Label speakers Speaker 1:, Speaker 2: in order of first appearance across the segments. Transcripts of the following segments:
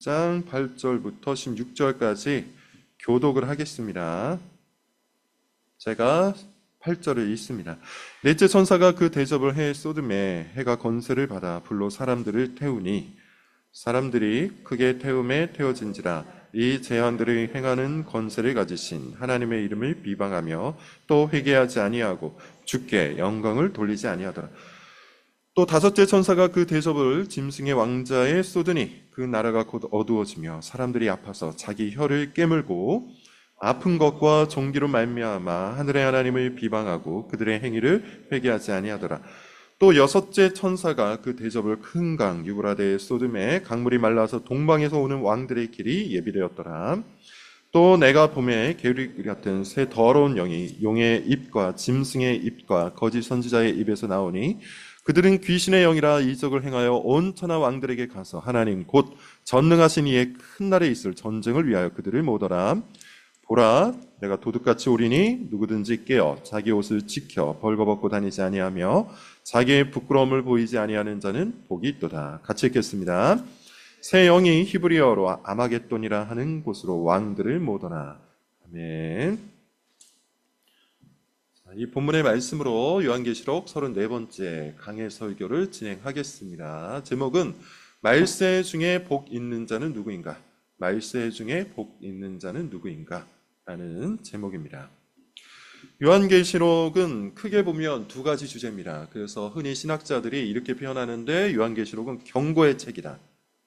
Speaker 1: 16장 8절부터 16절까지 교독을 하겠습니다. 제가 8절을 읽습니다. 넷째 천사가 그 대접을 해 쏟음에 해가 건세를 받아 불로 사람들을 태우니 사람들이 크게 태움에 태워진지라. 이 제한들을 행하는 권세를 가지신 하나님의 이름을 비방하며 또 회개하지 아니하고 주께 영광을 돌리지 아니하더라. 또 다섯째 천사가 그 대접을 짐승의 왕자에 쏟으니 그 나라가 곧 어두워지며 사람들이 아파서 자기 혀를 깨물고 아픈 것과 종기로 말미암아 하늘의 하나님을 비방하고 그들의 행위를 회개하지 아니하더라. 또 여섯째 천사가 그 대접을 큰 강 유브라데에 쏟음에 강물이 말라서 동방에서 오는 왕들의 길이 예비되었더라. 또 내가 봄에 개구리 같은 새 더러운 영이 용의 입과 짐승의 입과 거짓 선지자의 입에서 나오니 그들은 귀신의 영이라 이적을 행하여 온 천하 왕들에게 가서 하나님 곧 전능하신 이의 큰 날에 있을 전쟁을 위하여 그들을 모으더라. 보라, 내가 도둑같이 오리니 누구든지 깨어 자기 옷을 지켜 벌거벗고 다니지 아니하며 자기의 부끄러움을 보이지 아니하는 자는 복이 있도다. 같이 읽겠습니다. 새 영이 히브리어로 아마겟돈이라 하는 곳으로 왕들을 모으더라. 아멘. 이 본문의 말씀으로 요한계시록 34번째 강해 설교를 진행하겠습니다. 제목은 말세 중에 복 있는 자는 누구인가? 말세 중에 복 있는 자는 누구인가? 라는 제목입니다. 요한계시록은 크게 보면 두 가지 주제입니다. 그래서 흔히 신학자들이 이렇게 표현하는데 요한계시록은 경고의 책이다,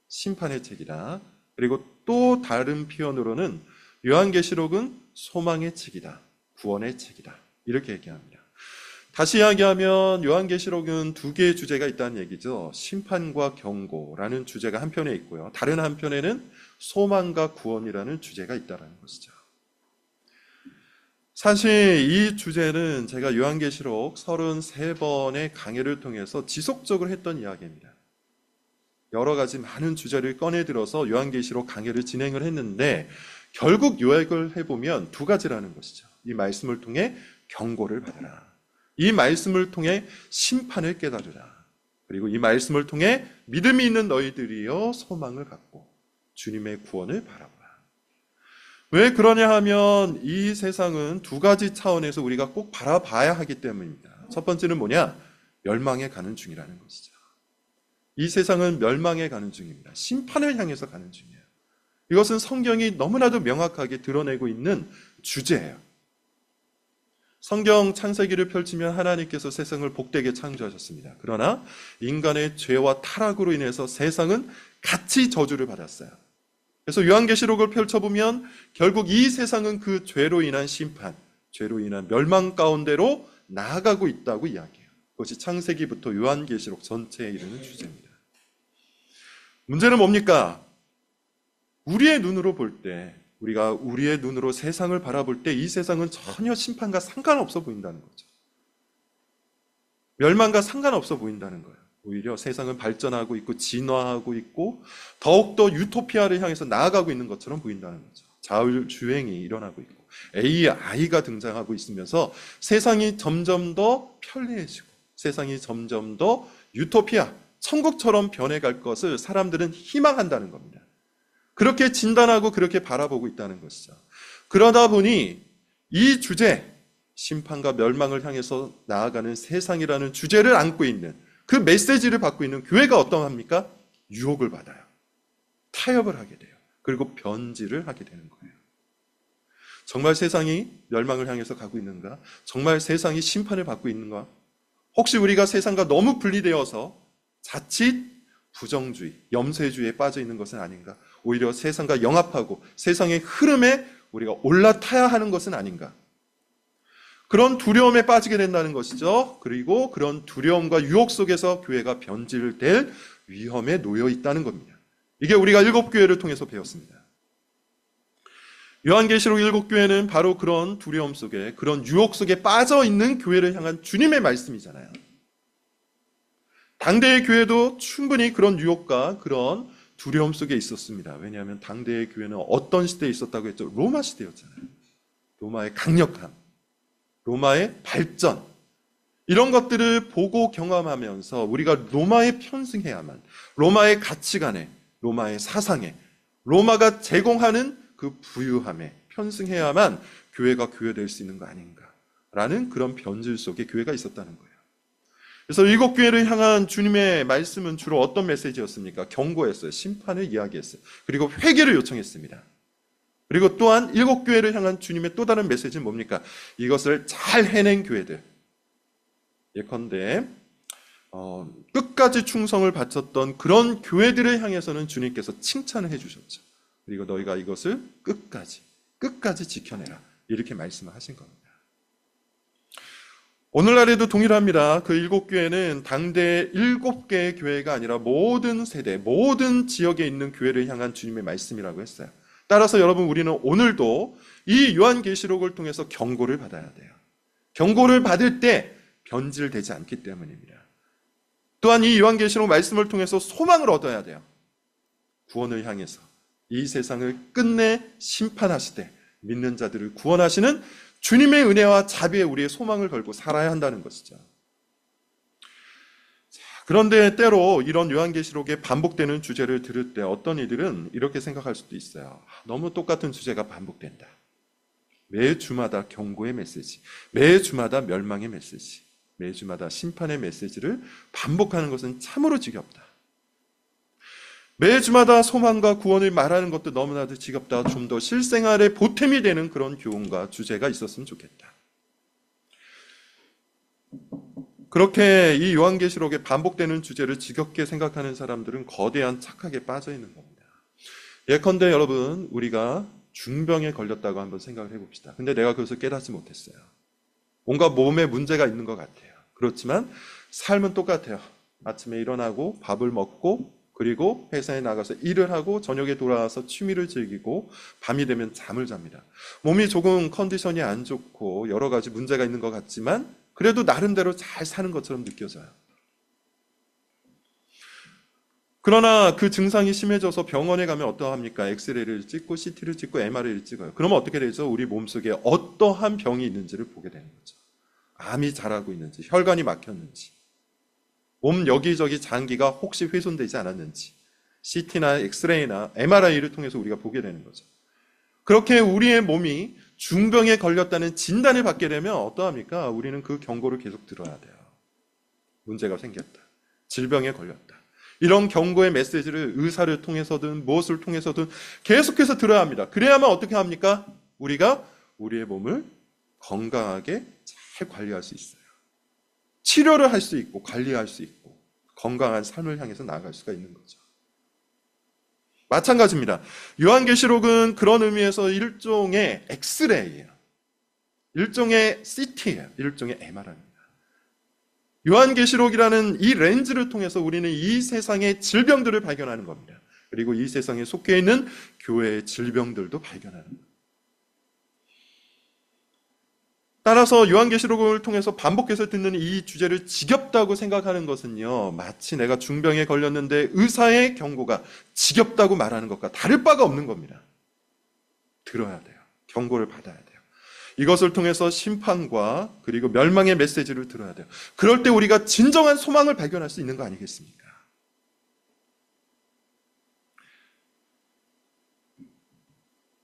Speaker 1: 심판의 책이다. 그리고 또 다른 표현으로는 요한계시록은 소망의 책이다, 구원의 책이다. 이렇게 얘기합니다. 다시 이야기하면 요한계시록은 두 개의 주제가 있다는 얘기죠. 심판과 경고라는 주제가 한편에 있고요. 다른 한편에는 소망과 구원이라는 주제가 있다는 것이죠. 사실 이 주제는 제가 요한계시록 33번의 강해를 통해서 지속적으로 했던 이야기입니다. 여러 가지 많은 주제를 꺼내들어서 요한계시록 강해를 진행을 했는데 결국 요약을 해보면 두 가지라는 것이죠. 이 말씀을 통해 경고를 받으라. 이 말씀을 통해 심판을 깨달으라. 그리고 이 말씀을 통해 믿음이 있는 너희들이여 소망을 갖고 주님의 구원을 바라보라. 왜 그러냐 하면 이 세상은 두 가지 차원에서 우리가 꼭 바라봐야 하기 때문입니다. 첫 번째는 뭐냐? 멸망에 가는 중이라는 것이죠. 이 세상은 멸망에 가는 중입니다. 심판을 향해서 가는 중이에요. 이것은 성경이 너무나도 명확하게 드러내고 있는 주제예요. 성경 창세기를 펼치면 하나님께서 세상을 복되게 창조하셨습니다. 그러나 인간의 죄와 타락으로 인해서 세상은 같이 저주를 받았어요. 그래서 요한계시록을 펼쳐보면 결국 이 세상은 그 죄로 인한 심판, 죄로 인한 멸망 가운데로 나아가고 있다고 이야기해요. 그것이 창세기부터 요한계시록 전체에 이르는 주제입니다. 문제는 뭡니까? 우리의 눈으로 볼 때, 우리가 우리의 눈으로 세상을 바라볼 때 이 세상은 전혀 심판과 상관없어 보인다는 거죠. 멸망과 상관없어 보인다는 거예요. 오히려 세상은 발전하고 있고 진화하고 있고 더욱더 유토피아를 향해서 나아가고 있는 것처럼 보인다는 거죠. 자율주행이 일어나고 있고 AI가 등장하고 있으면서 세상이 점점 더 편리해지고 세상이 점점 더 유토피아, 천국처럼 변해갈 것을 사람들은 희망한다는 겁니다. 그렇게 진단하고 그렇게 바라보고 있다는 것이죠. 그러다 보니 이 주제, 심판과 멸망을 향해서 나아가는 세상이라는 주제를 안고 있는 그 메시지를 받고 있는 교회가 어떠합니까? 유혹을 받아요. 타협을 하게 돼요. 그리고 변질을 하게 되는 거예요. 정말 세상이 멸망을 향해서 가고 있는가? 정말 세상이 심판을 받고 있는가? 혹시 우리가 세상과 너무 분리되어서 자칫 부정주의, 염세주의에 빠져 있는 것은 아닌가? 오히려 세상과 영합하고 세상의 흐름에 우리가 올라타야 하는 것은 아닌가? 그런 두려움에 빠지게 된다는 것이죠. 그리고 그런 두려움과 유혹 속에서 교회가 변질될 위험에 놓여 있다는 겁니다. 이게 우리가 7교회를 통해서 배웠습니다. 요한계시록 7교회는 바로 그런 두려움 속에, 그런 유혹 속에 빠져 있는 교회를 향한 주님의 말씀이잖아요. 당대의 교회도 충분히 그런 유혹과 그런 두려움 속에 있었습니다. 왜냐하면 당대의 교회는 어떤 시대에 있었다고 했죠? 로마 시대였잖아요. 로마의 강력함, 로마의 발전, 이런 것들을 보고 경험하면서 우리가 로마에 편승해야만, 로마의 가치관에, 로마의 사상에 로마가 제공하는 그 부유함에 편승해야만 교회가 교회될 수 있는 거 아닌가라는 그런 변질 속에 교회가 있었다는 거예요. 그래서 일곱 교회를 향한 주님의 말씀은 주로 어떤 메시지였습니까? 경고했어요. 심판을 이야기했어요. 그리고 회개를 요청했습니다. 그리고 또한 일곱 교회를 향한 주님의 또 다른 메시지는 뭡니까? 이것을 잘 해낸 교회들, 예컨대 끝까지 충성을 바쳤던 그런 교회들을 향해서는 주님께서 칭찬을 해주셨죠. 그리고 너희가 이것을 끝까지 지켜내라, 이렇게 말씀을 하신 겁니다. 오늘날에도 동일합니다. 그 일곱 교회는 당대 일곱 개의 교회가 아니라 모든 세대, 모든 지역에 있는 교회를 향한 주님의 말씀이라고 했어요. 따라서 여러분, 우리는 오늘도 이 요한계시록을 통해서 경고를 받아야 돼요. 경고를 받을 때 변질되지 않기 때문입니다. 또한 이 요한계시록 말씀을 통해서 소망을 얻어야 돼요. 구원을 향해서 이 세상을 끝내 심판하시되 믿는 자들을 구원하시는 주님의 은혜와 자비에 우리의 소망을 걸고 살아야 한다는 것이죠. 그런데 때로 이런 요한계시록에 반복되는 주제를 들을 때 어떤 이들은 이렇게 생각할 수도 있어요. 너무 똑같은 주제가 반복된다. 매 주마다 경고의 메시지, 매 주마다 멸망의 메시지, 매 주마다 심판의 메시지를 반복하는 것은 참으로 지겹다. 매 주마다 소망과 구원을 말하는 것도 너무나도 지겹다. 좀 더 실생활에 보탬이 되는 그런 교훈과 주제가 있었으면 좋겠다. 그렇게 이 요한계시록에 반복되는 주제를 지겹게 생각하는 사람들은 거대한 착각에 빠져 있는 겁니다. 예컨대 여러분, 우리가 중병에 걸렸다고 한번 생각을 해봅시다. 근데 내가 그것을 깨닫지 못했어요. 뭔가 몸에 문제가 있는 것 같아요. 그렇지만 삶은 똑같아요. 아침에 일어나고 밥을 먹고 그리고 회사에 나가서 일을 하고 저녁에 돌아와서 취미를 즐기고 밤이 되면 잠을 잡니다. 몸이 조금 컨디션이 안 좋고 여러 가지 문제가 있는 것 같지만 그래도 나름대로 잘 사는 것처럼 느껴져요. 그러나 그 증상이 심해져서 병원에 가면 어떠합니까? 엑스레이를 찍고 CT를 찍고 MRI를 찍어요. 그러면 어떻게 되죠? 우리 몸속에 어떠한 병이 있는지를 보게 되는 거죠. 암이 자라고 있는지, 혈관이 막혔는지, 몸 여기저기 장기가 혹시 훼손되지 않았는지 CT나 엑스레이나 MRI를 통해서 우리가 보게 되는 거죠. 그렇게 우리의 몸이 중병에 걸렸다는 진단을 받게 되면 어떠합니까? 우리는 그 경고를 계속 들어야 돼요. 문제가 생겼다. 질병에 걸렸다. 이런 경고의 메시지를 의사를 통해서든 무엇을 통해서든 계속해서 들어야 합니다. 그래야만 어떻게 합니까? 우리가 우리의 몸을 건강하게 잘 관리할 수 있어요. 치료를 할 수 있고 관리할 수 있고 건강한 삶을 향해서 나아갈 수가 있는 거죠. 마찬가지입니다. 요한계시록은 그런 의미에서 일종의 엑스레이예요. 일종의 CT예요. 일종의 MRI입니다. 요한계시록이라는 이 렌즈를 통해서 우리는 이 세상의 질병들을 발견하는 겁니다. 그리고 이 세상에 속해 있는 교회의 질병들도 발견하는 겁니다. 따라서 요한계시록을 통해서 반복해서 듣는 이 주제를 지겹다고 생각하는 것은요, 마치 내가 중병에 걸렸는데 의사의 경고가 지겹다고 말하는 것과 다를 바가 없는 겁니다. 들어야 돼요. 경고를 받아야 돼요. 이것을 통해서 심판과 그리고 멸망의 메시지를 들어야 돼요. 그럴 때 우리가 진정한 소망을 발견할 수 있는 거 아니겠습니까?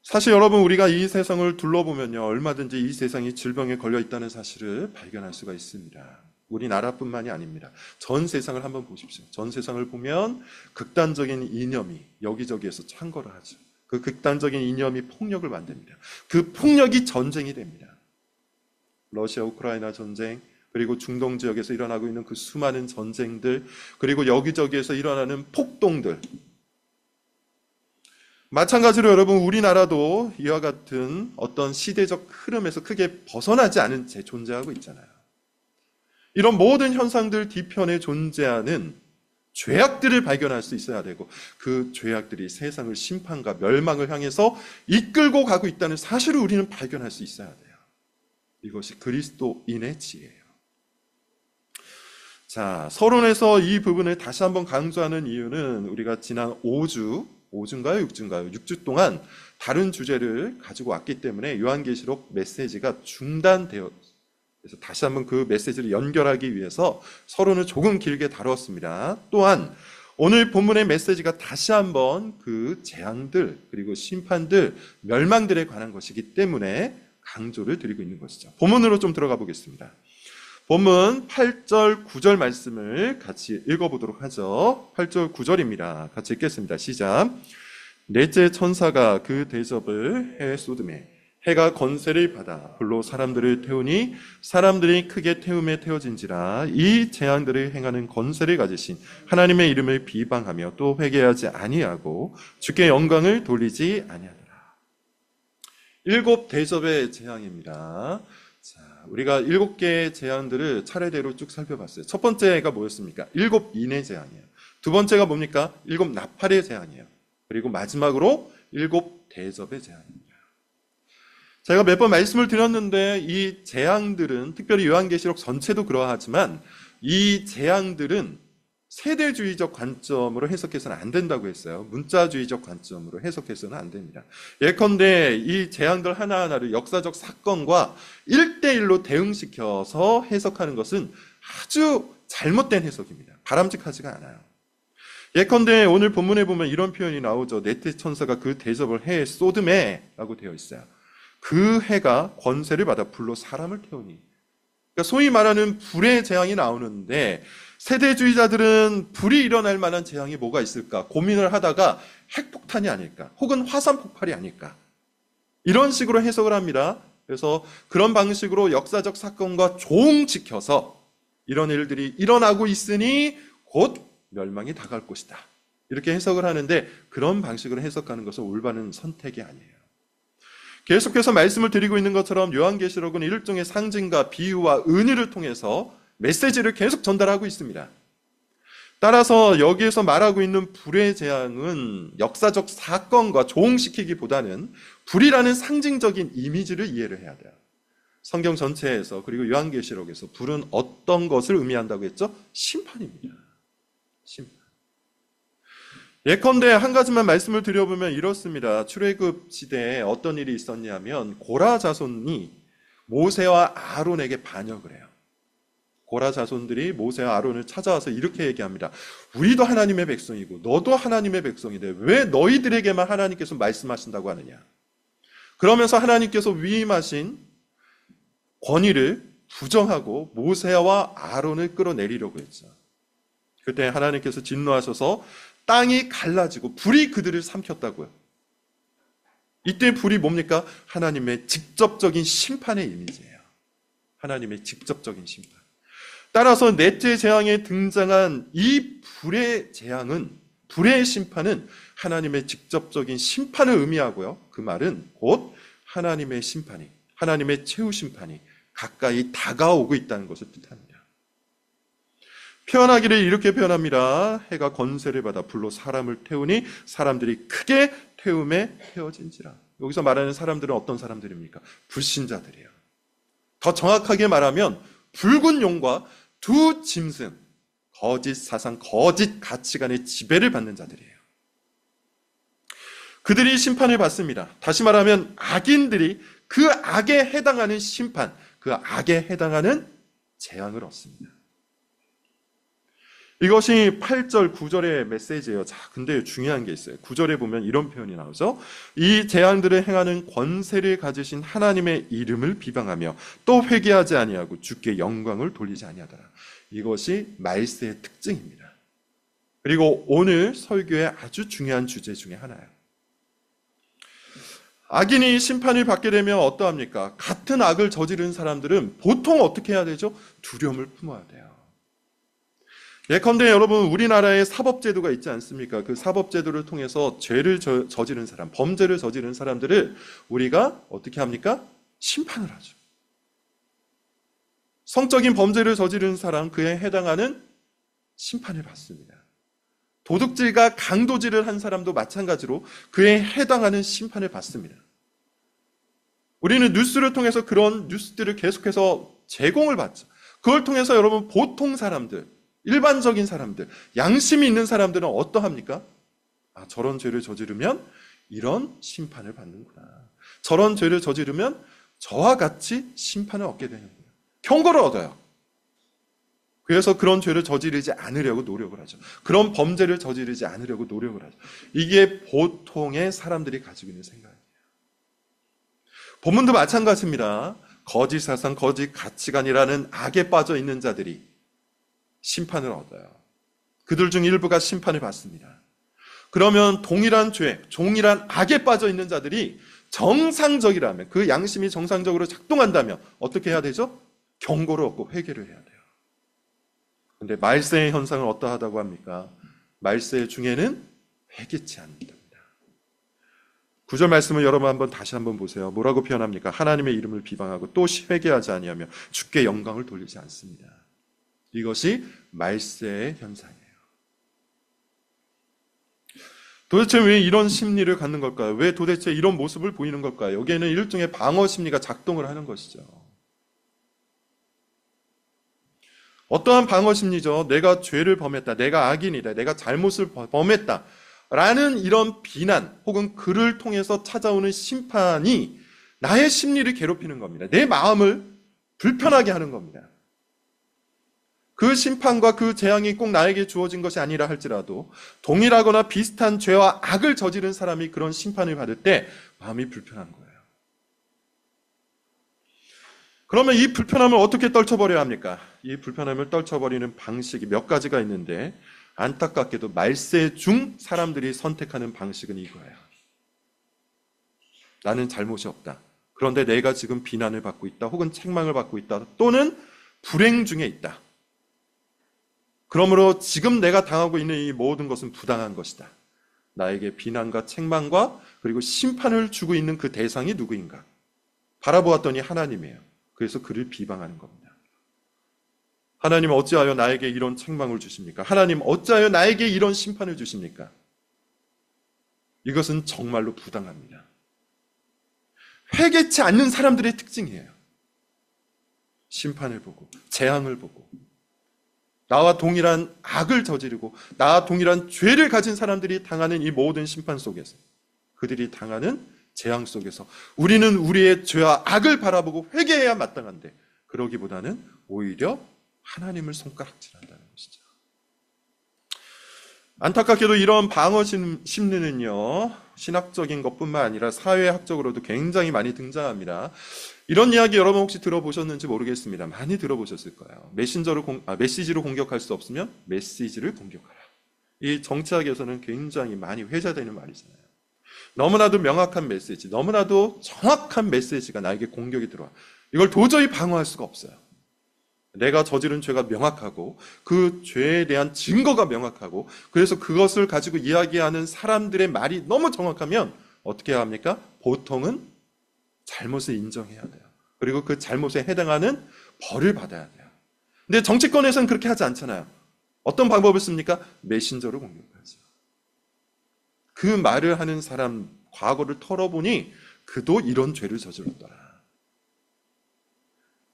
Speaker 1: 사실 여러분, 우리가 이 세상을 둘러보면요, 얼마든지 이 세상이 질병에 걸려 있다는 사실을 발견할 수가 있습니다. 우리나라뿐만이 아닙니다. 전 세상을 한번 보십시오. 전 세상을 보면 극단적인 이념이 여기저기에서 창궐을 하죠. 그 극단적인 이념이 폭력을 만듭니다. 그 폭력이 전쟁이 됩니다. 러시아 우크라이나 전쟁, 그리고 중동 지역에서 일어나고 있는 그 수많은 전쟁들, 그리고 여기저기에서 일어나는 폭동들, 마찬가지로 여러분, 우리나라도 이와 같은 어떤 시대적 흐름에서 크게 벗어나지 않은 채 존재하고 있잖아요. 이런 모든 현상들 뒤편에 존재하는 죄악들을 발견할 수 있어야 되고, 그 죄악들이 세상을 심판과 멸망을 향해서 이끌고 가고 있다는 사실을 우리는 발견할 수 있어야 돼요. 이것이 그리스도인의 지혜예요. 자, 서론에서 이 부분을 다시 한번 강조하는 이유는 우리가 지난 5주인가요? 6주인가요? 6주 동안 다른 주제를 가지고 왔기 때문에 요한계시록 메시지가 중단되어, 그래서 다시 한번 그 메시지를 연결하기 위해서 서론을 조금 길게 다루었습니다. 또한 오늘 본문의 메시지가 다시 한번 그 재앙들, 그리고 심판들, 멸망들에 관한 것이기 때문에 강조를 드리고 있는 것이죠. 본문으로 좀 들어가 보겠습니다. 본문 8절, 9절 말씀을 같이 읽어보도록 하죠. 8절, 9절입니다. 같이 읽겠습니다. 시작. 넷째 천사가 그 대접을 해 쏟음에 해가 권세를 받아 불로 사람들을 태우니 사람들이 크게 태움에 태워진지라. 이 재앙들을 행하는 권세를 가지신 하나님의 이름을 비방하며 또 회개하지 아니하고 주께 영광을 돌리지 아니하더라. 7 대접의 재앙입니다. 자, 우리가 7개의 재앙들을 차례대로 쭉 살펴봤어요. 첫 번째가 뭐였습니까? 7 인의 재앙이에요. 두 번째가 뭡니까? 7 나팔의 재앙이에요. 그리고 마지막으로 7 대접의 재앙입니다. 제가 몇 번 말씀을 드렸는데 이 재앙들은, 특별히 요한계시록 전체도 그러하지만 이 재앙들은 세대주의적 관점으로 해석해서는 안 된다고 했어요. 문자주의적 관점으로 해석해서는 안 됩니다. 예컨대 이 재앙들 하나하나를 역사적 사건과 1대1로 대응시켜서 해석하는 것은 아주 잘못된 해석입니다. 바람직하지가 않아요. 예컨대 오늘 본문에 보면 이런 표현이 나오죠. 넷째 천사가 그 대접을 해 쏟음에 라고 되어 있어요. 그 해가 권세를 받아 불로 사람을 태우니. 그러니까 소위 말하는 불의 재앙이 나오는데 세대주의자들은 불이 일어날 만한 재앙이 뭐가 있을까 고민을 하다가 핵폭탄이 아닐까 혹은 화산 폭발이 아닐까 이런 식으로 해석을 합니다. 그래서 그런 방식으로 역사적 사건과 종지켜서 이런 일들이 일어나고 있으니 곧 멸망이 다가올 것이다. 이렇게 해석을 하는데 그런 방식으로 해석하는 것은 올바른 선택이 아니에요. 계속해서 말씀을 드리고 있는 것처럼 요한계시록은 일종의 상징과 비유와 은유를 통해서 메시지를 계속 전달하고 있습니다. 따라서 여기에서 말하고 있는 불의 재앙은 역사적 사건과 조응시키기보다는 불이라는 상징적인 이미지를 이해를 해야 돼요. 성경 전체에서 그리고 요한계시록에서 불은 어떤 것을 의미한다고 했죠? 심판입니다. 심판. 예컨대 한 가지만 말씀을 드려보면 이렇습니다. 출애굽 시대에 어떤 일이 있었냐면 고라 자손이 모세와 아론에게 반역을 해요. 고라 자손들이 모세와 아론을 찾아와서 이렇게 얘기합니다. 우리도 하나님의 백성이고 너도 하나님의 백성인데 왜 너희들에게만 하나님께서 말씀하신다고 하느냐. 그러면서 하나님께서 위임하신 권위를 부정하고 모세와 아론을 끌어내리려고 했죠. 그때 하나님께서 진노하셔서 땅이 갈라지고 불이 그들을 삼켰다고요. 이때 불이 뭡니까? 하나님의 직접적인 심판의 이미지예요. 하나님의 직접적인 심판. 따라서 넷째 재앙에 등장한 이 불의 재앙은, 불의 심판은 하나님의 직접적인 심판을 의미하고요. 그 말은 곧 하나님의 심판이, 하나님의 최후 심판이 가까이 다가오고 있다는 것을 뜻합니다. 표현하기를 이렇게 표현합니다. 해가 권세를 받아 불로 사람을 태우니 사람들이 크게 태움에 태워진지라. 여기서 말하는 사람들은 어떤 사람들입니까? 불신자들이에요. 더 정확하게 말하면 붉은 용과 두 짐승, 거짓 사상, 거짓 가치관의 지배를 받는 자들이에요. 그들이 심판을 받습니다. 다시 말하면 악인들이 그 악에 해당하는 심판, 그 악에 해당하는 재앙을 얻습니다. 이것이 8절, 9절의 메시지예요. 자, 근데 중요한 게 있어요. 9절에 보면 이런 표현이 나오죠. 이 재앙들을 행하는 권세를 가지신 하나님의 이름을 비방하며 또 회개하지 아니하고 주께 영광을 돌리지 아니하더라. 이것이 말세의 특징입니다. 그리고 오늘 설교의 아주 중요한 주제 중에 하나예요. 악인이 심판을 받게 되면 어떠합니까? 같은 악을 저지른 사람들은 보통 어떻게 해야 되죠? 두려움을 품어야 돼요. 예컨대 여러분 우리나라에 사법제도가 있지 않습니까? 그 사법제도를 통해서 죄를 저지른 사람, 범죄를 저지른 사람들을 우리가 어떻게 합니까? 심판을 하죠. 성적인 범죄를 저지른 사람, 그에 해당하는 심판을 받습니다. 도둑질과 강도질을 한 사람도 마찬가지로 그에 해당하는 심판을 받습니다. 우리는 뉴스를 통해서 그런 뉴스들을 계속해서 제공을 받죠. 그걸 통해서 여러분 보통 사람들, 일반적인 사람들, 양심이 있는 사람들은 어떠합니까? 아, 저런 죄를 저지르면 이런 심판을 받는구나. 저런 죄를 저지르면 저와 같이 심판을 얻게 되는구나. 경고를 얻어요. 그래서 그런 죄를 저지르지 않으려고 노력을 하죠. 그런 범죄를 저지르지 않으려고 노력을 하죠. 이게 보통의 사람들이 가지고 있는 생각이에요. 본문도 마찬가지입니다. 거짓 사상, 거짓 가치관이라는 악에 빠져 있는 자들이 심판을 얻어요. 그들 중 일부가 심판을 받습니다. 그러면 동일한 죄, 동일한 악에 빠져 있는 자들이 정상적이라면, 그 양심이 정상적으로 작동한다면 어떻게 해야 되죠? 경고를 얻고 회개를 해야 돼요. 근데 말세의 현상은 어떠하다고 합니까? 말세 중에는 회개치 않는답니다. 9절 말씀을 여러분 한번 다시 한번 보세요. 뭐라고 표현합니까? 하나님의 이름을 비방하고 또 회개하지 아니하며 주께 영광을 돌리지 않습니다. 이것이 말세의 현상이에요. 도대체 왜 이런 심리를 갖는 걸까요? 왜 도대체 이런 모습을 보이는 걸까요? 여기에는 일종의 방어 심리가 작동을 하는 것이죠. 어떠한 방어 심리죠? 내가 죄를 범했다, 내가 악인이다, 내가 잘못을 범했다 라는 이런 비난 혹은 그를 통해서 찾아오는 심판이 나의 심리를 괴롭히는 겁니다. 내 마음을 불편하게 하는 겁니다. 그 심판과 그 재앙이 꼭 나에게 주어진 것이 아니라 할지라도 동일하거나 비슷한 죄와 악을 저지른 사람이 그런 심판을 받을 때 마음이 불편한 거예요. 그러면 이 불편함을 어떻게 떨쳐버려야 합니까? 이 불편함을 떨쳐버리는 방식이 몇 가지가 있는데 안타깝게도 말세 중 사람들이 선택하는 방식은 이거예요. 나는 잘못이 없다. 그런데 내가 지금 비난을 받고 있다. 혹은 책망을 받고 있다. 또는 불행 중에 있다. 그러므로 지금 내가 당하고 있는 이 모든 것은 부당한 것이다. 나에게 비난과 책망과 그리고 심판을 주고 있는 그 대상이 누구인가? 바라보았더니 하나님이에요. 그래서 그를 비방하는 겁니다. 하나님 어찌하여 나에게 이런 책망을 주십니까? 하나님 어찌하여 나에게 이런 심판을 주십니까? 이것은 정말로 부당합니다. 회개치 않는 사람들의 특징이에요. 심판을 보고 재앙을 보고 나와 동일한 악을 저지르고 나와 동일한 죄를 가진 사람들이 당하는 이 모든 심판 속에서 그들이 당하는 재앙 속에서 우리는 우리의 죄와 악을 바라보고 회개해야 마땅한데 그러기보다는 오히려 하나님을 손가락질한다는 것이죠. 안타깝게도 이런 방어 심리는요, 신학적인 것뿐만 아니라 사회학적으로도 굉장히 많이 등장합니다. 이런 이야기 여러분 혹시 들어보셨는지 모르겠습니다. 많이 들어보셨을 거예요. 메시지로 공격할 수 없으면 메시지를 공격하라. 이 정치학에서는 굉장히 많이 회자되는 말이잖아요. 너무나도 명확한 메시지, 너무나도 정확한 메시지가 나에게 공격이 들어와. 이걸 도저히 방어할 수가 없어요. 내가 저지른 죄가 명확하고 그 죄에 대한 증거가 명확하고 그래서 그것을 가지고 이야기하는 사람들의 말이 너무 정확하면 어떻게 해야 합니까? 보통은 잘못을 인정해야 돼요. 그리고 그 잘못에 해당하는 벌을 받아야 돼요. 근데 정치권에서는 그렇게 하지 않잖아요. 어떤 방법을 씁니까? 메신저로 공격하죠. 그 말을 하는 사람 과거를 털어보니 그도 이런 죄를 저질렀더라.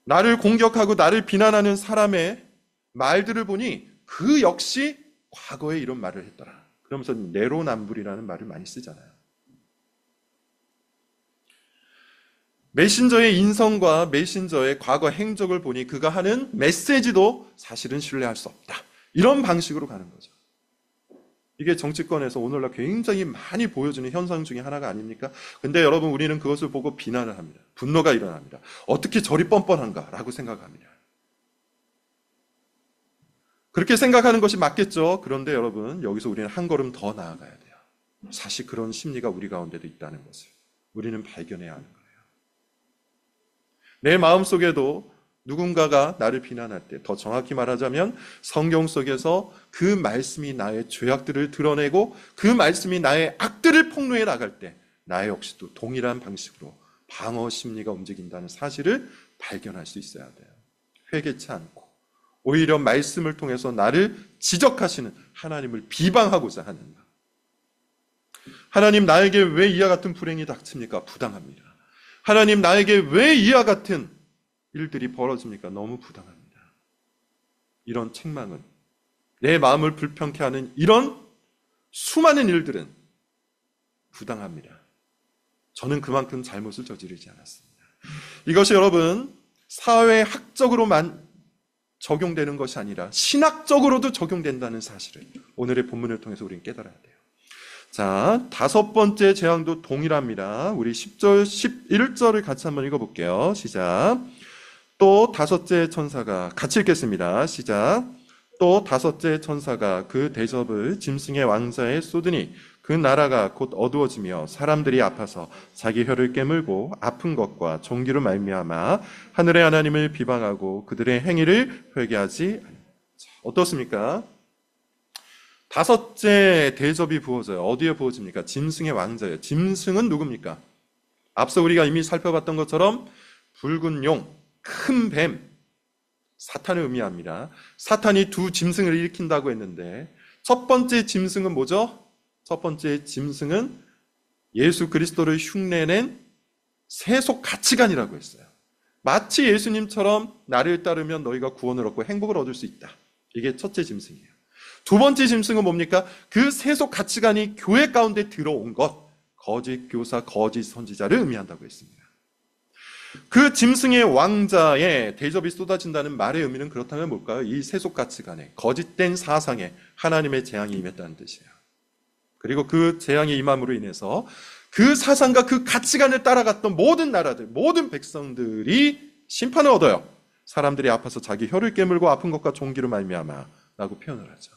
Speaker 1: 나를 공격하고 나를 비난하는 사람의 말들을 보니 그 역시 과거에 이런 말을 했더라. 그러면서 내로남불이라는 말을 많이 쓰잖아요. 메신저의 인성과 메신저의 과거 행적을 보니 그가 하는 메시지도 사실은 신뢰할 수 없다. 이런 방식으로 가는 거죠. 이게 정치권에서 오늘날 굉장히 많이 보여주는 현상 중에 하나가 아닙니까? 근데 여러분 우리는 그것을 보고 비난을 합니다. 분노가 일어납니다. 어떻게 저리 뻔뻔한가? 라고 생각합니다. 그렇게 생각하는 것이 맞겠죠. 그런데 여러분 여기서 우리는 한 걸음 더 나아가야 돼요. 사실 그런 심리가 우리 가운데도 있다는 것을 우리는 발견해야 하는 거예요. 내 마음속에도 누군가가 나를 비난할 때, 더 정확히 말하자면 성경 속에서 그 말씀이 나의 죄악들을 드러내고 그 말씀이 나의 악들을 폭로해 나갈 때 나 역시도 동일한 방식으로 방어 심리가 움직인다는 사실을 발견할 수 있어야 돼요. 회개치 않고 오히려 말씀을 통해서 나를 지적하시는 하나님을 비방하고자 하는 것. 하나님 나에게 왜 이와 같은 불행이 닥칩니까? 부당합니다. 하나님 나에게 왜 이와 같은 일들이 벌어집니까? 너무 부당합니다. 이런 책망은 내 마음을 불편케 하는 이런 수많은 일들은 부당합니다. 저는 그만큼 잘못을 저지르지 않았습니다. 이것이 여러분 사회학적으로만 적용되는 것이 아니라 신학적으로도 적용된다는 사실을 오늘의 본문을 통해서 우리는 깨달아야 돼요. 자, 다섯 번째 재앙도 동일합니다. 우리 10절, 11절을 같이 한번 읽어볼게요. 시작. 또 다섯째 천사가, 같이 읽겠습니다. 시작. 또 다섯째 천사가 그 대접을 짐승의 왕자에 쏟으니 그 나라가 곧 어두워지며 사람들이 아파서 자기 혀를 깨물고 아픈 것과 종기로 말미암아 하늘의 하나님을 비방하고 그들의 행위를 회개하지. 어떻습니까? 다섯째 대접이 부어져요. 어디에 부어집니까? 짐승의 왕자예요. 짐승은 누굽니까? 앞서 우리가 이미 살펴봤던 것처럼 붉은 용, 큰 뱀, 사탄을 의미합니다. 사탄이 두 짐승을 일으킨다고 했는데 첫 번째 짐승은 뭐죠? 첫 번째 짐승은 예수 그리스도를 흉내낸 세속 가치관이라고 했어요. 마치 예수님처럼 나를 따르면 너희가 구원을 얻고 행복을 얻을 수 있다. 이게 첫째 짐승이에요. 두 번째 짐승은 뭡니까? 그 세속 가치관이 교회 가운데 들어온 것, 거짓 교사, 거짓 선지자를 의미한다고 했습니다. 그 짐승의 왕자의 대접이 쏟아진다는 말의 의미는 그렇다면 뭘까요? 이 세속 가치관에, 거짓된 사상에 하나님의 재앙이 임했다는 뜻이에요. 그리고 그 재앙이 임함으로 인해서 그 사상과 그 가치관을 따라갔던 모든 나라들, 모든 백성들이 심판을 얻어요. 사람들이 아파서 자기 혀를 깨물고 아픈 것과 종기로 말미암아 라고 표현을 하죠.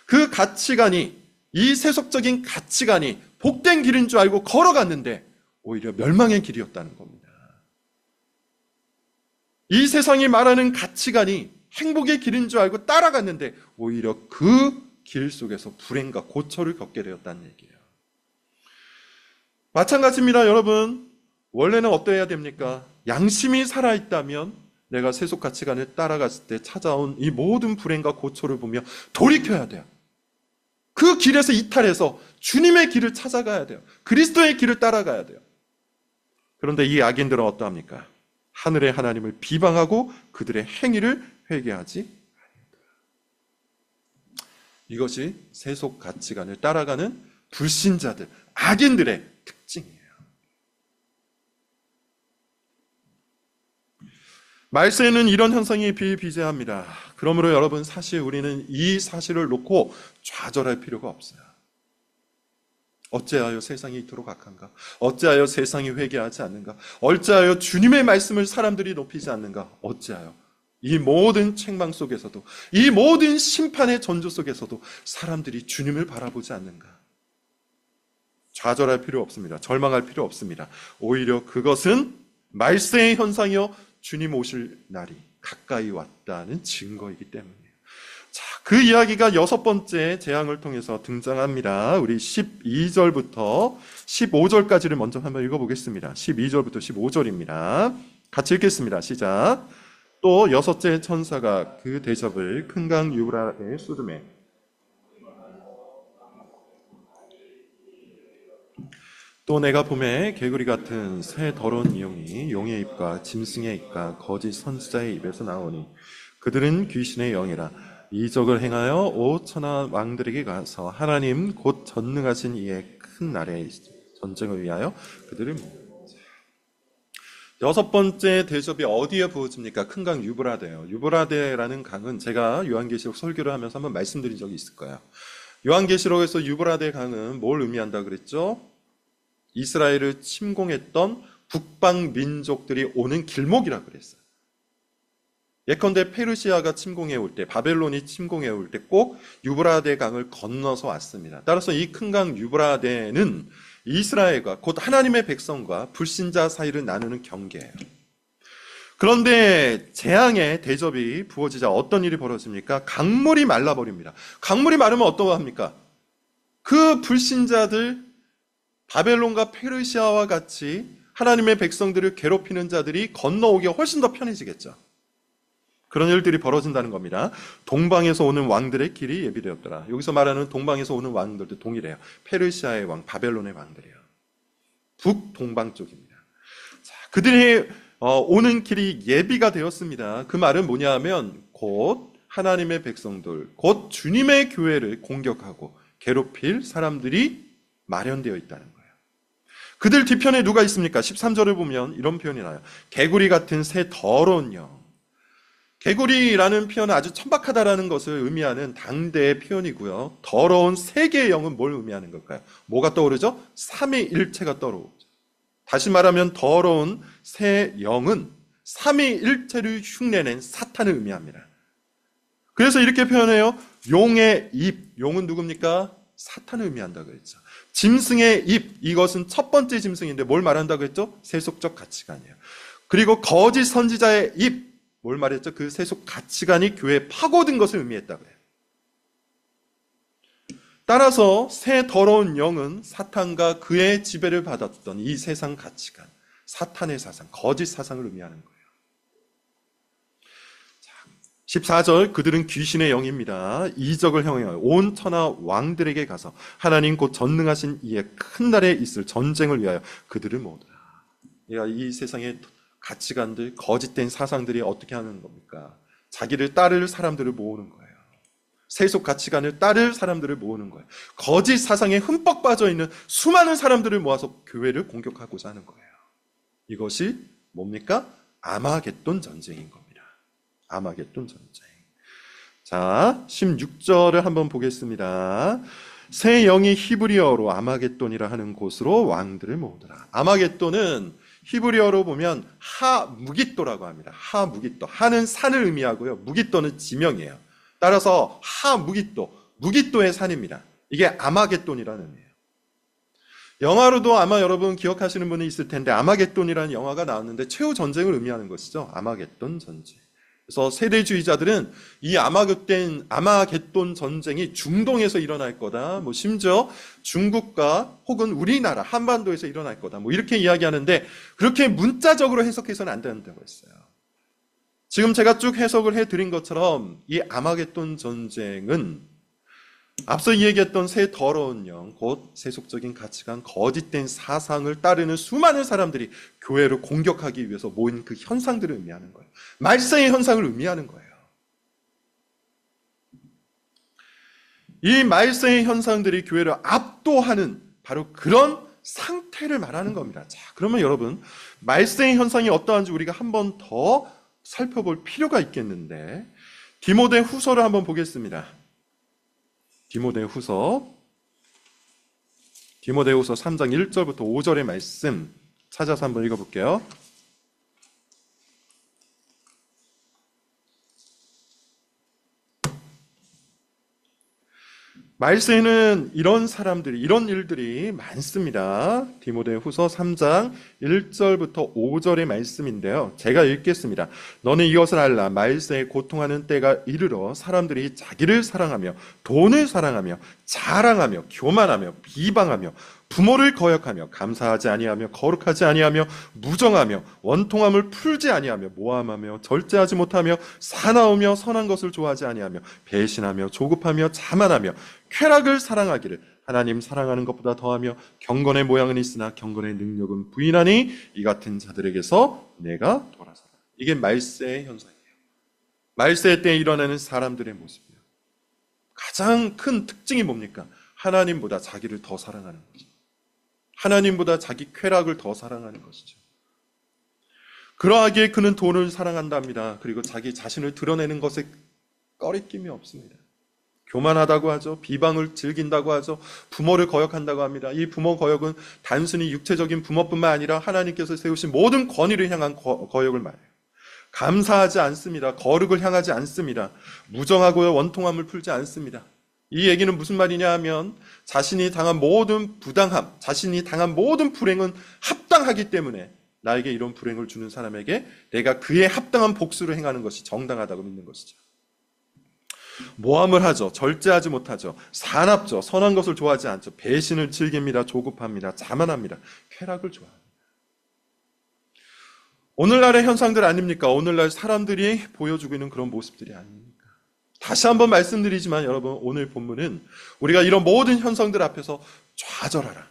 Speaker 1: 그 가치관이, 이 세속적인 가치관이 복된 길인 줄 알고 걸어갔는데 오히려 멸망의 길이었다는 겁니다. 이 세상이 말하는 가치관이 행복의 길인 줄 알고 따라갔는데 오히려 그 길 속에서 불행과 고초를 겪게 되었다는 얘기예요. 마찬가지입니다, 여러분. 원래는 어떠해야 됩니까? 양심이 살아있다면 내가 세속 가치관을 따라갔을 때 찾아온 이 모든 불행과 고초를 보며 돌이켜야 돼요. 그 길에서 이탈해서 주님의 길을 찾아가야 돼요. 그리스도의 길을 따라가야 돼요. 그런데 이 악인들은 어떠합니까? 하늘의 하나님을 비방하고 그들의 행위를 회개하지. 이것이 세속 가치관을 따라가는 불신자들, 악인들의 특징이에요. 말세에는 이런 현상이 비일비재합니다. 그러므로 여러분, 사실 우리는 이 사실을 놓고 좌절할 필요가 없어요. 어찌하여 세상이 이토록 악한가? 어찌하여 세상이 회개하지 않는가? 어찌하여 주님의 말씀을 사람들이 높이지 않는가? 어찌하여 이 모든 책망 속에서도, 이 모든 심판의 전조 속에서도 사람들이 주님을 바라보지 않는가? 좌절할 필요 없습니다. 절망할 필요 없습니다. 오히려 그것은 말세의 현상이요 주님 오실 날이 가까이 왔다는 증거이기 때문이에요. 자, 그 이야기가 여섯 번째 재앙을 통해서 등장합니다. 우리 12절부터 15절까지를 먼저 한번 읽어보겠습니다. 12절부터 15절입니다. 같이 읽겠습니다. 시작. 또 여섯째 천사가 그 대접을 큰 강 유브라데에 쏟으매 또 내가 봄에 개구리 같은 새 더러운 용이 용의 입과 짐승의 입과 거짓 선지자의 입에서 나오니 그들은 귀신의 영이라 이적을 행하여 5천하 왕들에게 가서 하나님 곧 전능하신 이의 큰 날의 전쟁을 위하여 그들을. 여섯 번째 대접이 어디에 부어집니까? 큰 강 유브라데예요. 유브라데라는 강은 제가 요한계시록 설교를 하면서 한번 말씀드린 적이 있을 거예요. 요한계시록에서 유브라데 강은 뭘 의미한다 그랬죠? 이스라엘을 침공했던 북방 민족들이 오는 길목이라고 그랬어요. 예컨대 페르시아가 침공해 올 때, 바벨론이 침공해 올 때 꼭 유브라데 강을 건너서 왔습니다. 따라서 이 큰 강 유브라데는 이스라엘과 곧 하나님의 백성과 불신자 사이를 나누는 경계예요. 그런데 재앙의 대접이 부어지자 어떤 일이 벌어집니까? 강물이 말라버립니다. 강물이 마르면 어떠합니까? 그 불신자들, 바벨론과 페르시아와 같이 하나님의 백성들을 괴롭히는 자들이 건너오기가 훨씬 더 편해지겠죠. 그런 일들이 벌어진다는 겁니다. 동방에서 오는 왕들의 길이 예비되었더라. 여기서 말하는 동방에서 오는 왕들도 동일해요. 페르시아의 왕, 바벨론의 왕들이에요. 북동방 쪽입니다. 자, 그들이 오는 길이 예비가 되었습니다. 그 말은 뭐냐 하면 곧 하나님의 백성들, 곧 주님의 교회를 공격하고 괴롭힐 사람들이 마련되어 있다는 거예요. 그들 뒤편에 누가 있습니까? 13절을 보면 이런 표현이 나요. 개구리 같은 새 더러운 영. 개구리라는 표현은 아주 천박하다라는 것을 의미하는 당대의 표현이고요. 더러운 세계의 영은 뭘 의미하는 걸까요? 뭐가 떠오르죠? 삼위일체가 떠오르죠. 다시 말하면 더러운 새 영은 삼위일체를 흉내낸 사탄을 의미합니다. 그래서 이렇게 표현해요. 용의 입, 용은 누굽니까? 사탄을 의미한다고 했죠. 짐승의 입, 이것은 첫 번째 짐승인데 뭘 말한다고 했죠? 세속적 가치관이에요. 그리고 거짓 선지자의 입, 뭘 말했죠? 그 세속 가치관이 교회에 파고든 것을 의미했다고 해요. 따라서 새 더러운 영은 사탄과 그의 지배를 받았던 이 세상 가치관, 사탄의 사상, 거짓 사상을 의미하는 거예요. 14절, 그들은 귀신의 영입니다. 이적을 행하여 온 천하 왕들에게 가서 하나님 곧 전능하신 이의 큰 날에 있을 전쟁을 위하여 그들을 모으더라. 이 세상의 가치관들, 거짓된 사상들이 어떻게 하는 겁니까? 자기를 따를 사람들을 모으는 거예요. 세속 가치관을 따를 사람들을 모으는 거예요. 거짓 사상에 흠뻑 빠져 있는 수많은 사람들을 모아서 교회를 공격하고자 하는 거예요. 이것이 뭡니까? 아마겟돈 전쟁인 겁니다. 아마겟돈 전쟁. 자, 16절을 한번 보겠습니다. 새 영이 히브리어로 아마겟돈이라 하는 곳으로 왕들을 모으더라. 아마겟돈은 히브리어로 보면 하무깃도라고 합니다. 하무깃도. 하는 산을 의미하고요. 무깃도는 지명이에요. 따라서 하무깃도, 무깃도의 산입니다. 이게 아마겟돈이라는 의미예요. 영화로도 아마 여러분 기억하시는 분이 있을 텐데 아마겟돈이라는 영화가 나왔는데 최후 전쟁을 의미하는 것이죠. 아마겟돈 전쟁. 그래서 세대주의자들은 이 아마겟돈 전쟁이 중동에서 일어날 거다. 심지어 중국과 혹은 우리나라 한반도에서 일어날 거다. 이렇게 이야기하는데 그렇게 문자적으로 해석해서는 안 된다고 했어요. 지금 제가 쭉 해석을 해드린 것처럼 이 아마겟돈 전쟁은 앞서 이야기했던 새 더러운 영, 곧 세속적인 가치관, 거짓된 사상을 따르는 수많은 사람들이 교회를 공격하기 위해서 모인 그 현상들을 의미하는 거예요. 말세의 현상을 의미하는 거예요. 이 말세의 현상들이 교회를 압도하는 바로 그런 상태를 말하는 겁니다. 자, 그러면 여러분, 말세의 현상이 어떠한지 우리가 한 번 더 살펴볼 필요가 있겠는데 디모데 후서를 한번 보겠습니다. 디모데후서 3장 1절부터 5절의 말씀 찾아서 한번 읽어볼게요. 말세에는 이런 사람들이, 이런 일들이 많습니다. 디모데후서 3장 1절부터 5절의 말씀인데요. 제가 읽겠습니다. 너는 이것을 알라. 말세에 고통하는 때가 이르러 사람들이 자기를 사랑하며 돈을 사랑하며 자랑하며 교만하며 비방하며 부모를 거역하며 감사하지 아니하며 거룩하지 아니하며 무정하며 원통함을 풀지 아니하며 모함하며 절제하지 못하며 사나우며 선한 것을 좋아하지 아니하며 배신하며 조급하며 자만하며 쾌락을 사랑하기를 하나님 사랑하는 것보다 더하며 경건의 모양은 있으나 경건의 능력은 부인하니 이 같은 자들에게서 내가 돌아서라. 이게 말세의 현상이에요. 말세 때 일어나는 사람들의 모습이에요. 가장 큰 특징이 뭡니까? 하나님보다 자기를 더 사랑하는 거죠. 하나님보다 자기 쾌락을 더 사랑하는 것이죠. 그러하기에 그는 돈을 사랑한답니다. 그리고 자기 자신을 드러내는 것에 꺼리낌이 없습니다. 교만하다고 하죠. 비방을 즐긴다고 하죠. 부모를 거역한다고 합니다. 이 부모 거역은 단순히 육체적인 부모뿐만 아니라 하나님께서 세우신 모든 권위를 향한 거역을 말해요. 감사하지 않습니다. 거룩을 향하지 않습니다. 무정하고요, 원통함을 풀지 않습니다. 이 얘기는 무슨 말이냐 하면 자신이 당한 모든 부당함, 자신이 당한 모든 불행은 합당하기 때문에 나에게 이런 불행을 주는 사람에게 내가 그에 합당한 복수를 행하는 것이 정당하다고 믿는 것이죠. 모함을 하죠. 절제하지 못하죠. 사납죠. 선한 것을 좋아하지 않죠. 배신을 즐깁니다. 조급합니다. 자만합니다. 쾌락을 좋아합니다. 오늘날의 현상들 아닙니까? 오늘날 사람들이 보여주고 있는 그런 모습들이 아닙니까? 다시 한번 말씀드리지만 여러분, 오늘 본문은 우리가 이런 모든 현상들 앞에서 좌절하라.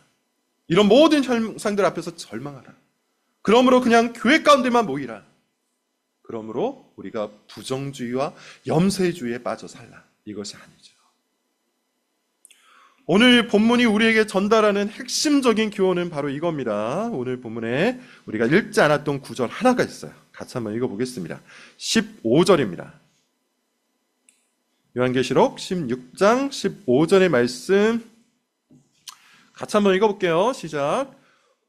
Speaker 1: 이런 모든 현상들 앞에서 절망하라. 그러므로 그냥 교회 가운데만 모이라. 그러므로 우리가 부정주의와 염세주의에 빠져 살라. 이것이 아니죠. 오늘 본문이 우리에게 전달하는 핵심적인 교훈은 바로 이겁니다. 오늘 본문에 우리가 읽지 않았던 구절 하나가 있어요. 같이 한번 읽어보겠습니다. 15절입니다. 요한계시록 16장 15절의 말씀 같이 한번 읽어볼게요. 시작.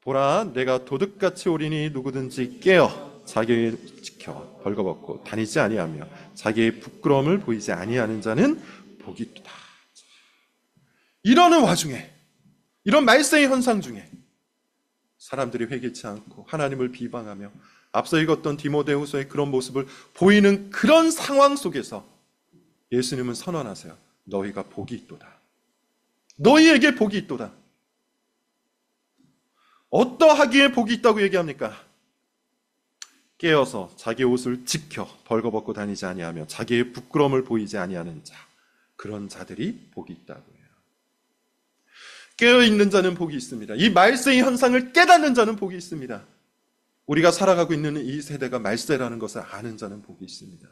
Speaker 1: 보라, 내가 도둑같이 오리니 누구든지 깨어 자기를 지켜 벌거벗고 다니지 아니하며 자기의 부끄러움을 보이지 아니하는 자는 복이 있도다. 이러는 와중에, 이런 말세의 현상 중에 사람들이 회개치 않고 하나님을 비방하며 앞서 읽었던 디모데후서의 그런 모습을 보이는 그런 상황 속에서 예수님은 선언하세요. 너희가 복이 있도다. 너희에게 복이 있도다. 어떠하기에 복이 있다고 얘기합니까? 깨어서 자기 옷을 지켜 벌거벗고 다니지 아니하며 자기의 부끄러움을 보이지 아니하는 자, 그런 자들이 복이 있다고 해요. 깨어있는 자는 복이 있습니다. 이 말세의 현상을 깨닫는 자는 복이 있습니다. 우리가 살아가고 있는 이 세대가 말세라는 것을 아는 자는 복이 있습니다.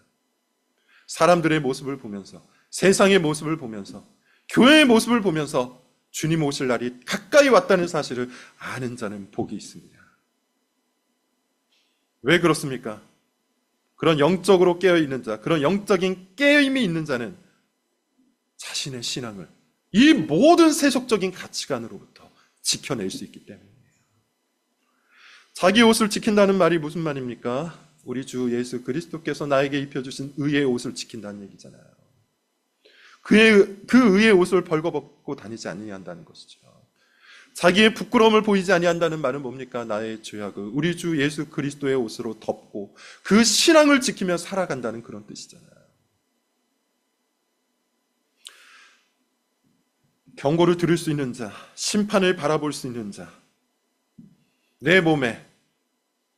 Speaker 1: 사람들의 모습을 보면서, 세상의 모습을 보면서, 교회의 모습을 보면서 주님 오실 날이 가까이 왔다는 사실을 아는 자는 복이 있습니다. 왜 그렇습니까? 그런 영적으로 깨어있는 자, 그런 영적인 깨어임이 있는 자는 자신의 신앙을 이 모든 세속적인 가치관으로부터 지켜낼 수 있기 때문이에요. 자기 옷을 지킨다는 말이 무슨 말입니까? 우리 주 예수 그리스도께서 나에게 입혀주신 의의 옷을 지킨다는 얘기잖아요. 그 의의 옷을 벌거벗고 다니지 아니한다는 것이죠. 자기의 부끄러움을 보이지 아니한다는 말은 뭡니까? 나의 죄악을 우리 주 예수 그리스도의 옷으로 덮고 그 신앙을 지키며 살아간다는 그런 뜻이잖아요. 경고를 들을 수 있는 자, 심판을 바라볼 수 있는 자, 내 몸에,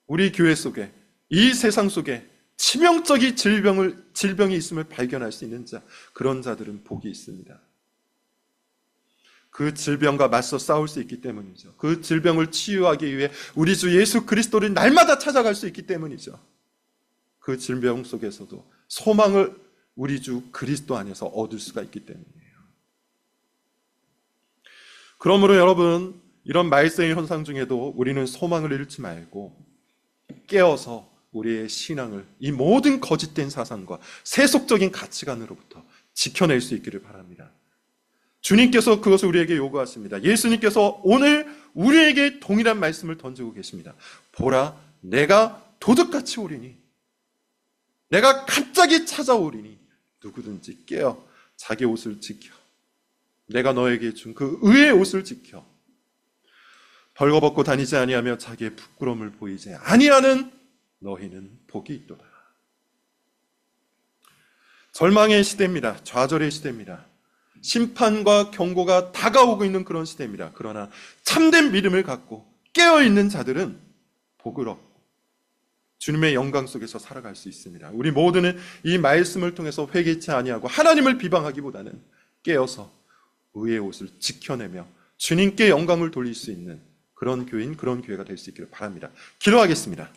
Speaker 1: 우리 교회 속에, 이 세상 속에 치명적인 질병이 있음을 발견할 수 있는 자, 그런 자들은 복이 있습니다. 그 질병과 맞서 싸울 수 있기 때문이죠. 그 질병을 치유하기 위해 우리 주 예수 그리스도를 날마다 찾아갈 수 있기 때문이죠. 그 질병 속에서도 소망을 우리 주 그리스도 안에서 얻을 수가 있기 때문이에요. 그러므로 여러분, 이런 말세의 현상 중에도 우리는 소망을 잃지 말고 깨어서 우리의 신앙을 이 모든 거짓된 사상과 세속적인 가치관으로부터 지켜낼 수 있기를 바랍니다. 주님께서 그것을 우리에게 요구하십니다. 예수님께서 오늘 우리에게 동일한 말씀을 던지고 계십니다. 보라, 내가 도둑같이 오리니, 내가 갑자기 찾아오리니 누구든지 깨어 자기 옷을 지켜, 내가 너에게 준 그 의의 옷을 지켜 벌거벗고 다니지 아니하며 자기의 부끄러움을 보이지 아니하는 너희는 복이 있도다. 절망의 시대입니다. 좌절의 시대입니다. 심판과 경고가 다가오고 있는 그런 시대입니다. 그러나 참된 믿음을 갖고 깨어있는 자들은 복을 얻고 주님의 영광 속에서 살아갈 수 있습니다. 우리 모두는 이 말씀을 통해서 회개치 아니하고 하나님을 비방하기보다는 깨어서 의의 옷을 지켜내며 주님께 영광을 돌릴 수 있는 그런 교인, 그런 교회가 될 수 있기를 바랍니다. 기도하겠습니다.